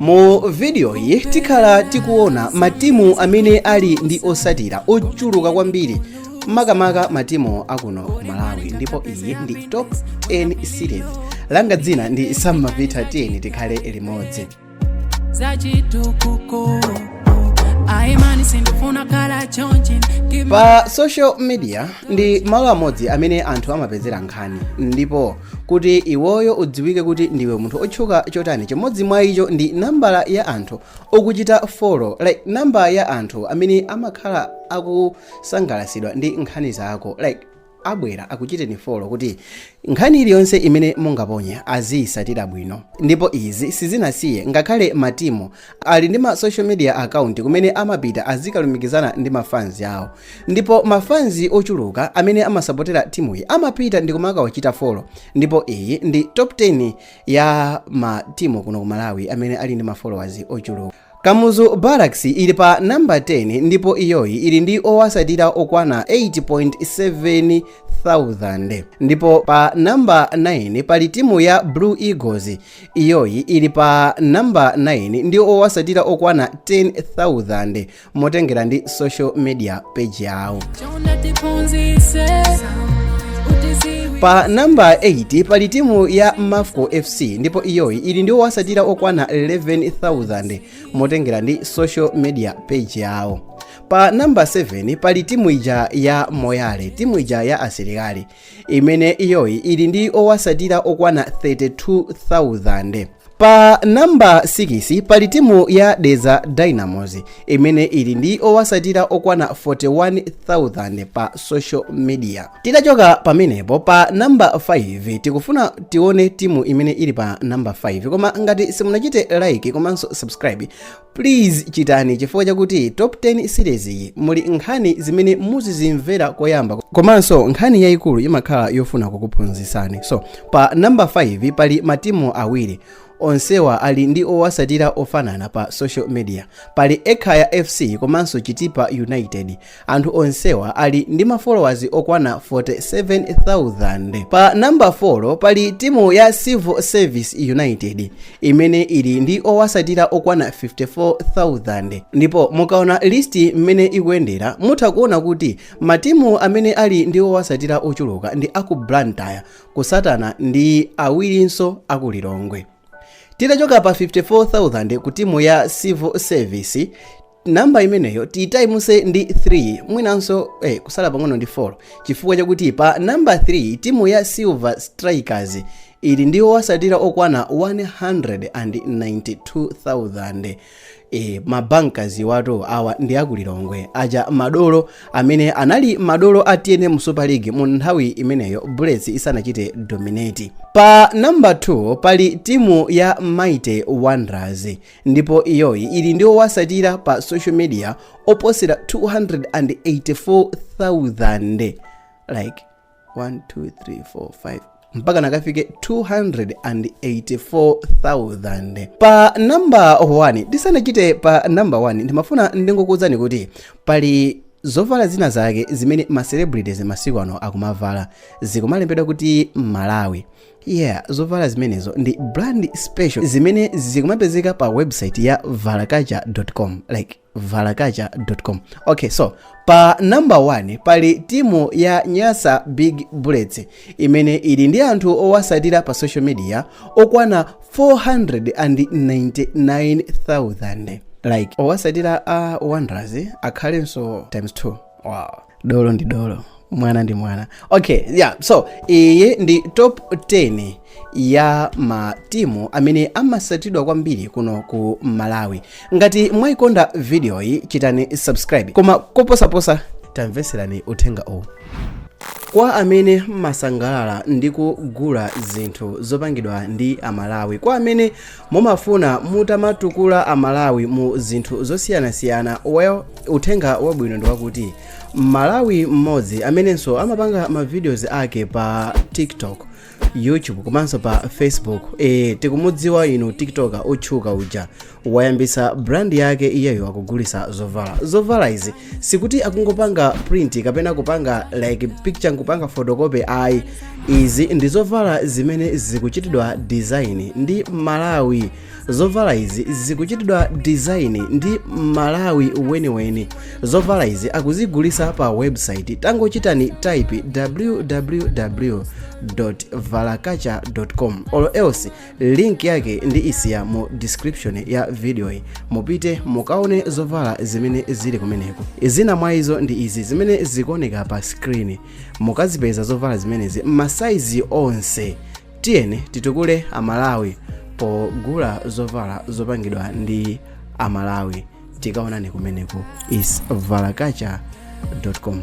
Mu video iyi tikhala tikuona matimu amene ali ndi osatira ochuluka kwambiri makamaka matimu akuno ku Malawi, ndipo iyi ndi top 10 series. Langa dzina ndi Samapita 10 tikhale limodzi. Pa social media ndi malo amodzi amene anthu amapezera nkhani, ndipo kuti iwoyo udziwike kuti ndiwe munthu otchuka chotani, chimodzi mwa icho ndi nambala ya anthu okuchita follow, like namba ya anthu amene amakhala akusangalatsidwa ndi nkhani zako, like abwera akuchiteni follow kuti nkhani iliyonse imene mungaponye aziyisatira bwino. Ndipo izi sizinasiye ngakhale matimu ali ndi ma social media account kumene amapita azikalumikizana ndi mafanzi awo, ndipo mafanzi ochuluka amene amasapotera timu iyi amapita ndi kumakawachita follow. Ndipo iyi ndi top 10 ya matimu kuno ku Malawi amene ali ndi ma followers ochuluka. Kamuzu Barracks ili pa namba 10, ndipo iyoyi ili ndi owasatira okwana 8.7 thousand. Ndipo pa namba 9 pali timu ya Blue Eagles, iyoyi ili pa namba 9 ndi owasatira okwana 10,000 motengera ndi social media page yawo. Pa namba 8 pali timu ya Mafco FC, ndipo iyoyi ili ndi owasatira okwana 11,000 motengera ndi social media page yawo. Pa namba 7 pali timu ija ya Moyale, timu ija ya asilikali, imene iyoyi ili ndi owasatira okwana 32,000. Pa namba 6 pali timu ya Desert Dynamos, imene ili ndi owasatira okwana 41,000 pa social media. Titachoka pamenepo pa namba 5 tikufuna tione timu imene ili pa namba 5, koma ngati simunachite like komanso subscribe, please chitani, chifukwa chakuti top 10 series iyi muli nkhani zimene muzizimvera koyamba, komanso nkhani yayikulu imakhala yofuna kukuphunzitsani. So pa namba 5 pali matimu awiri, onsewa ali ndi owasatira ofanana pa social media. Pali Ekhaya FC komanso Chitipa United, anthu onsewa ali ndi ma followers okwana 47,000. Pa namba 4 pali timu ya Civil Service United, imene ili ndi owasatira okwana 54,000. ndipo mukaona listi mmene ikuyendera mutha kuona kuti matimu amene ali ndi owasatira ochuluka ndi aku Blantyre, kusatana ndi awirinso aku Lilongwe. Titachoka pa 54,000 ku timu ya Civil Service, namba imeneyo titayimuse ndi 3, mwinanso kusala pang'ono ndi 4, chifukwa chakuti pa namba 3 timu ya Silver Strikers ili ndi owasatira okwana 192,000. Mabankazi watu awa ndi aku Lilongwe, aja madolo amene anali madolo a TNM mu Super League mu nthawi imeneyo Bullets isanachite dominate. Pa namba 2 pali timu ya Mighty Wanderers, ndipo iyoyi ili ndi owasatira pa social media oposera 284,000, like 1 2 3 4 5 mpaka nakafike 284,000. Pa namba 1 ndisanachite pa namba 1 ndimafuna ndingokuwuzani kuti pali zovala zina zake zimene ma celebrities masiku ano akumavala zikumalembedwa kuti Malawi. Zovala zimenezo ndi brand special zimene zikumapezeka pa website ya valakacha.com, like valakacha.com. Okay, so pa namba 1 pali timu ya Nyasa Big Bullets, imene ili ndi anthu owasatira pa social media okwana 499,000. like owasatira a Wanderers akhalenso times 2. Wow, dolo ndi dolo, mwana ndi mwana. Okay, so iyi ndi top 10 ya matimu amene amasatidwa kwambiri kuno ku Malawi. Ngati mwayikonda video iyi chitani subscribe, koma koposaposa tamveserani uthenga uwu. Kwa amene masangalala ndi kugula zinthu zopangidwa ndi Amalawi, kwa amene mumafuna mutamatukula Amalawi mu zinthu zosiyanasiyana, uthenga wabwino ndi wakuti Malawi mmodzi amenenso amapanga ma videos ake pa TikTok, YouTube komanso pa Facebook. Tikumudziwa inu TikToker otchuka uja wayambisa brand yake iyeyo akugulisa zovala izi sikuti akungopanga print kapena kupanga like picture kupanga photocopy. Izi ndi zovala zimene zikuchitidwa design ndi Malawi. Zovala izi zikuchitidwa design ndi Malawi weniweni. Zovala izi akuzigulisa pa website. Tangochitani type www.valaculture.com or else link yake ndi isiya mu description ya video hii. Mupite mukaone zovala zimene zili kumeneko. Zina mwa izo ndi izi zimene zikuoneka pa screen. Mukazipeza zovala zimenezi masaizi onse. Tiyeni titukule Amalawi pogula zovala zopangidwa ndi Amalawi. Tikaonane kumeneko is valaculture.com.